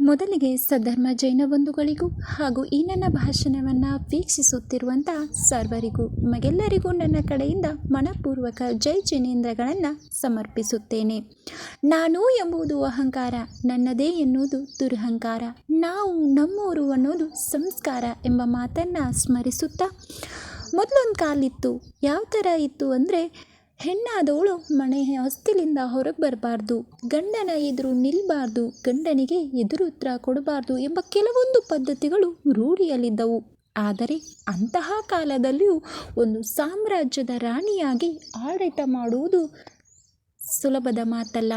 ಮೊದಲಿಗೆ ಸದ್ಧರ್ಮ ಜೈನ ಬಂಧುಗಳಿಗೂ ಹಾಗೂ ಈ ನನ್ನ ಭಾಷಣವನ್ನು ವೀಕ್ಷಿಸುತ್ತಿರುವಂಥ ಸರ್ವರಿಗೂ ನಿಮಗೆಲ್ಲರಿಗೂ ನನ್ನ ಕಡೆಯಿಂದ ಮನಪೂರ್ವಕ ಜೈ ಜಿನೇಂದ್ರಗಳನ್ನು ಸಮರ್ಪಿಸುತ್ತೇನೆ. ನಾನು ಎಂಬುದು ಅಹಂಕಾರ, ನನ್ನದೇ ಎನ್ನುವುದು ದುರಹಂಕಾರ, ನಾವು ನಮ್ಮೂರು ಅನ್ನೋದು ಸಂಸ್ಕಾರ ಎಂಬ ಮಾತನ್ನು ಸ್ಮರಿಸುತ್ತಾ, ಮೊದಲೊಂದು ಕಾಲಿತ್ತು. ಯಾವ ಥರ ಇತ್ತು ಅಂದರೆ, ಹೆಣ್ಣಾದವಳು ಮನೆಯ ಹೊಸ್ತಿಲಿಂದ ಹೊರಗೆ ಬರಬಾರ್ದು, ಗಂಡನ ಎದುರು ನಿಲ್ಲಬಾರ್ದು, ಗಂಡನಿಗೆ ಎದುರುತ್ತರ ಕೊಡಬಾರ್ದು ಎಂಬ ಕೆಲವೊಂದು ಪದ್ಧತಿಗಳು ರೂಢಿಯಲ್ಲಿದ್ದವು. ಆದರೆ ಅಂತಹ ಕಾಲದಲ್ಲಿಯೂ ಒಂದು ಸಾಮ್ರಾಜ್ಯದ ರಾಣಿಯಾಗಿ ಆಡಳಿತ ಮಾಡುವುದು ಸುಲಭದ ಮಾತಲ್ಲ.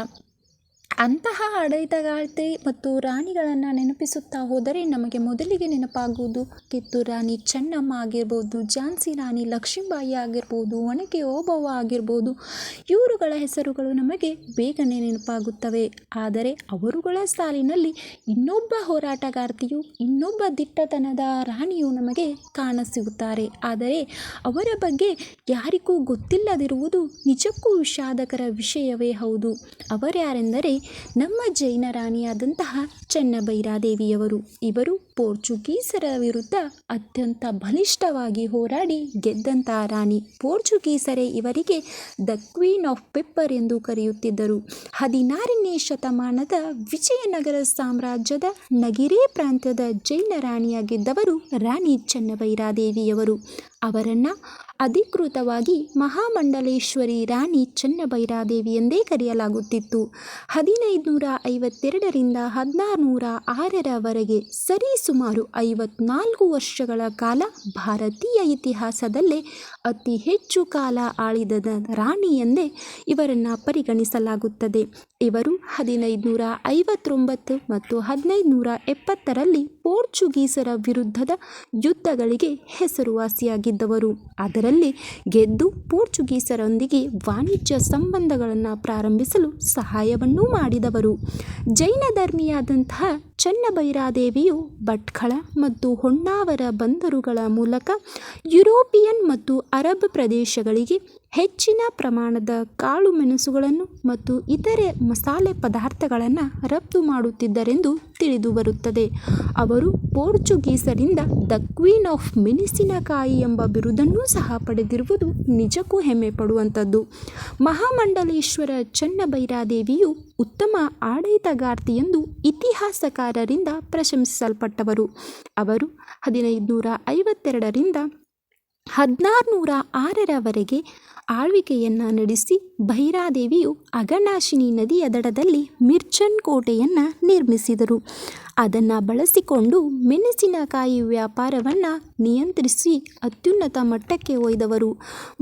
ಅಂತಹ ಆಡಳಿತಗಾರ್ತಿ ಮತ್ತು ರಾಣಿಗಳನ್ನು ನೆನಪಿಸುತ್ತಾ ಹೋದರೆ ನಮಗೆ ಮೊದಲಿಗೆ ನೆನಪಾಗುವುದು ಕಿತ್ತೂರು ರಾಣಿ ಚೆನ್ನಮ್ಮ ಆಗಿರ್ಬೋದು, ಝಾನ್ಸಿ ರಾಣಿ ಲಕ್ಷ್ಮೀಬಾಯಿ ಆಗಿರ್ಬೋದು, ಒನಕೆ ಓಬವ್ವ ಆಗಿರ್ಬೋದು. ಇವರುಗಳ ಹೆಸರುಗಳು ನಮಗೆ ಬೇಗನೆ ನೆನಪಾಗುತ್ತವೆ. ಆದರೆ ಅವರುಗಳ ಸಾಲಿನಲ್ಲಿ ಇನ್ನೊಬ್ಬ ಹೋರಾಟಗಾರ್ತಿಯು, ಇನ್ನೊಬ್ಬ ದಿಟ್ಟತನದ ರಾಣಿಯು ನಮಗೆ ಕಾಣಸಿಗುತ್ತಾರೆ. ಆದರೆ ಅವರ ಬಗ್ಗೆ ಯಾರಿಗೂ ಗೊತ್ತಿಲ್ಲದಿರುವುದು ನಿಜಕ್ಕೂ ವಿಷಾದಕರ ವಿಷಯವೇ ಹೌದು. ಅವರ್ಯಾರೆಂದರೆ ನಮ್ಮ ಜೈನ ರಾಣಿಯಾದಂತಹ ಚೆನ್ನಭೈರಾದೇವಿಯವರು. ಇವರು ಪೋರ್ಚುಗೀಸರ ವಿರುದ್ಧ ಅತ್ಯಂತ ಬಲಿಷ್ಠವಾಗಿ ಹೋರಾಡಿ ಗೆದ್ದಂತಹ ರಾಣಿ. ಪೋರ್ಚುಗೀಸರೇ ಇವರಿಗೆ ದ ಕ್ವೀನ್ ಆಫ್ ಪೆಪ್ಪರ್ ಎಂದು ಕರೆಯುತ್ತಿದ್ದರು. 16ನೇ ಶತಮಾನದ ವಿಜಯನಗರ ಸಾಮ್ರಾಜ್ಯದ ನಗಿರೆ ಪ್ರಾಂತ್ಯದ ಜೈನ ರಾಣಿಯಾಗಿದ್ದವರು ರಾಣಿ ಚೆನ್ನಭೈರಾದೇವಿಯವರು. ಅವರನ್ನು ಅಧಿಕೃತವಾಗಿ ಮಹಾಮಂಡಲೇಶ್ವರಿ ರಾಣಿ ಚೆನ್ನಭೈರಾದೇವಿ ಎಂದೇ ಕರೆಯಲಾಗುತ್ತಿತ್ತು. 1552ರಿಂದ 1606ರವರೆಗೆ ಸರಿಸುಮಾರು 54 ವರ್ಷಗಳ ಕಾಲ ಭಾರತೀಯ ಇತಿಹಾಸದಲ್ಲೇ ಅತಿ ಹೆಚ್ಚು ಕಾಲ ಆಳಿದ ರಾಣಿ ಎಂದೇ ಇವರನ್ನು ಪರಿಗಣಿಸಲಾಗುತ್ತದೆ. ಇವರು 1559 ಮತ್ತು 1570ರಲ್ಲಿ ಪೋರ್ಚುಗೀಸರ ವಿರುದ್ಧದ ಯುದ್ಧಗಳಿಗೆ ಹೆಸರುವಾಸಿಯಾಗಿದ್ದವರು. ಅದರಲ್ಲಿ ಗೆದ್ದು ಪೋರ್ಚುಗೀಸರೊಂದಿಗೆ ವಾಣಿಜ್ಯ ಸಂಬಂಧಗಳನ್ನು ಪ್ರಾರಂಭಿಸಲು ಸಹಾಯವನ್ನೂ ಮಾಡಿದವರು. ಜೈನ ಧರ್ಮಿಯಾದಂತಹ ಚೆನ್ನಭೈರಾದೇವಿಯು ಭಟ್ಕಳ ಮತ್ತು ಹೊನ್ನಾವರ ಬಂದರುಗಳ ಮೂಲಕ ಯುರೋಪಿಯನ್ ಮತ್ತು ಅರಬ್ ಪ್ರದೇಶಗಳಿಗೆ ಹೆಚ್ಚಿನ ಪ್ರಮಾಣದ ಕಾಳು ಮೆಣಸುಗಳನ್ನು ಮತ್ತು ಇತರೆ ಮಸಾಲೆ ಪದಾರ್ಥಗಳನ್ನು ರಫ್ತು ಮಾಡುತ್ತಿದ್ದರೆಂದು ತಿಳಿದು ಬರುತ್ತದೆ. ಅವರು ಪೋರ್ಚುಗೀಸರಿಂದ ದ ಕ್ವೀನ್ ಆಫ್ ಮೆಣಸಿನಕಾಯಿ ಎಂಬ ಬಿರುದನ್ನೂ ಸಹ ಪಡೆದಿರುವುದು ನಿಜಕ್ಕೂ ಹೆಮ್ಮೆ ಪಡುವಂಥದ್ದು. ಮಹಾಮಂಡಲೇಶ್ವರ ಚೆನ್ನಭೈರಾದೇವಿಯು ಉತ್ತಮ ಆಡಳಿತಗಾರ್ತಿ ಎಂದು ಇತಿಹಾಸಕಾರರಿಂದ ಪ್ರಶಂಸಿಸಲ್ಪಟ್ಟವರು. ಅವರು 1552ರಿಂದ 1606ರವರೆಗೆ ಆಳ್ವಿಕೆಯನ್ನು ನಡೆಸಿ ಭೈರಾದೇವಿಯು ಅಘನಾಶಿನಿ ನದಿಯ ದಡದಲ್ಲಿ ಮಿರ್ಜನ್ ಕೋಟೆಯನ್ನು ನಿರ್ಮಿಸಿದರು. ಅದನ್ನು ಬಳಸಿಕೊಂಡು ಮೆಣಸಿನಕಾಯಿ ವ್ಯಾಪಾರವನ್ನು ನಿಯಂತ್ರಿಸಿ ಅತ್ಯುನ್ನತ ಮಟ್ಟಕ್ಕೆ ಒಯ್ದವರು.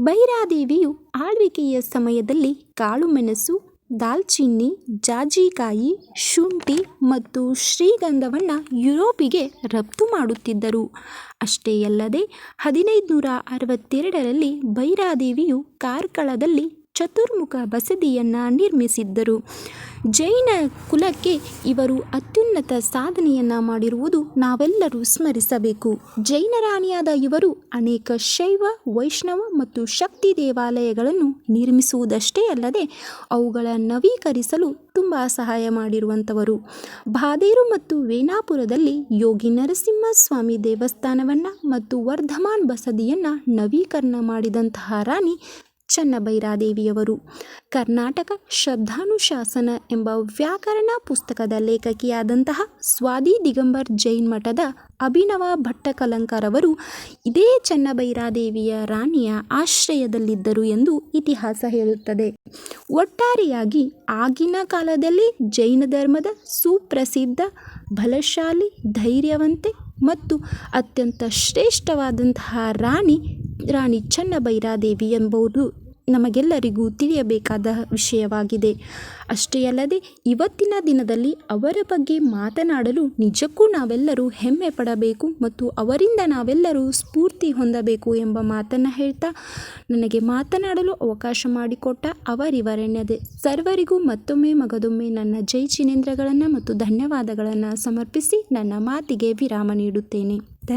ಭೈರಾದೇವಿಯು ಆಳ್ವಿಕೆಯ ಸಮಯದಲ್ಲಿ ಕಾಳುಮೆಣಸು, ದಾಲ್ಚಿನ್ನಿ, ಜಾಜಿಕಾಯಿ, ಶುಂಠಿ ಮತ್ತು ಶ್ರೀಗಂಧವನ್ನು ಯುರೋಪಿಗೆ ರಫ್ತು ಮಾಡುತ್ತಿದ್ದರು. ಅಷ್ಟೇ ಅಲ್ಲದೆ 1562ರಲ್ಲಿ ಭೈರಾದೇವಿಯು ಕಾರ್ಕಳದಲ್ಲಿ ಚತುರ್ಮುಖ ಬಸದಿಯನ್ನು ನಿರ್ಮಿಸಿದ್ದರು. ಜೈನ ಕುಲಕ್ಕೆ ಇವರು ಅತ್ಯುನ್ನತ ಸಾಧನೆಯನ್ನು ಮಾಡಿರುವುದು ನಾವೆಲ್ಲರೂ ಸ್ಮರಿಸಬೇಕು. ಜೈನ ರಾಣಿಯಾದ ಇವರು ಅನೇಕ ಶೈವ, ವೈಷ್ಣವ ಮತ್ತು ಶಕ್ತಿ ದೇವಾಲಯಗಳನ್ನು ನಿರ್ಮಿಸುವುದಷ್ಟೇ ಅಲ್ಲದೆ ಅವುಗಳ ನವೀಕರಿಸಲು ತುಂಬ ಸಹಾಯ ಮಾಡಿರುವಂಥವರು. ಬಾದೇರು ಮತ್ತು ವೇನಾಪುರದಲ್ಲಿ ಯೋಗಿ ನರಸಿಂಹಸ್ವಾಮಿ ದೇವಸ್ಥಾನವನ್ನು ಮತ್ತು ವರ್ಧಮಾನ್ ಬಸದಿಯನ್ನು ನವೀಕರಣ ಮಾಡಿದಂತಹ ರಾಣಿ ಚೆನ್ನಭೈರಾದೇವಿಯವರು. ಕರ್ನಾಟಕ ಶಬ್ದಾನುಶಾಸನ ಎಂಬ ವ್ಯಾಕರಣ ಪುಸ್ತಕದ ಲೇಖಕಿಯಾದಂತಹ ಸ್ವಾತಿ ದಿಗಂಬರ್ ಜೈನ್ ಮಠದ ಅಭಿನವ ಭಟ್ಟಕಲಂಕರವರು ಇದೇ ಚೆನ್ನಭೈರಾದೇವಿಯ ರಾಣಿಯ ಆಶ್ರಯದಲ್ಲಿದ್ದರು ಎಂದು ಇತಿಹಾಸ ಹೇಳುತ್ತದೆ. ಒಟ್ಟಾರೆಯಾಗಿ ಆಗಿನ ಕಾಲದಲ್ಲಿ ಜೈನ ಧರ್ಮದ ಸುಪ್ರಸಿದ್ಧ, ಬಲಶಾಲಿ, ಧೈರ್ಯವಂತೆ ಮತ್ತು ಅತ್ಯಂತ ಶ್ರೇಷ್ಠವಾದಂತಹ ರಾಣಿ ಚೆನ್ನಭೈರಾದೇವಿ ಎಂಬುದು ನಮಗೆಲ್ಲರಿಗೂ ತಿಳಿಯಬೇಕಾದ ವಿಷಯವಾಗಿದೆ. ಅಷ್ಟೇ ಅಲ್ಲದೆ ಇವತ್ತಿನ ದಿನದಲ್ಲಿ ಅವರ ಬಗ್ಗೆ ಮಾತನಾಡಲು ನಿಜಕ್ಕೂ ನಾವೆಲ್ಲರೂ ಹೆಮ್ಮೆ ಪಡಬೇಕು ಮತ್ತು ಅವರಿಂದ ನಾವೆಲ್ಲರೂ ಸ್ಫೂರ್ತಿ ಹೊಂದಬೇಕು ಎಂಬ ಮಾತನ್ನು ಹೇಳ್ತಾ ನನಗೆ ಮಾತನಾಡಲು ಅವಕಾಶ ಮಾಡಿಕೊಟ್ಟ ಅವರಿವರಣ್ಯದೆ ಸರ್ವರಿಗೂ ಮತ್ತೊಮ್ಮೆ ಮಗದೊಮ್ಮೆ ನನ್ನ ಜೈ ಜಿನೇಂದ್ರಗಳನ್ನು ಮತ್ತು ಧನ್ಯವಾದಗಳನ್ನು ಸಮರ್ಪಿಸಿ ನನ್ನ ಮಾತಿಗೆ ವಿರಾಮ ನೀಡುತ್ತೇನೆ.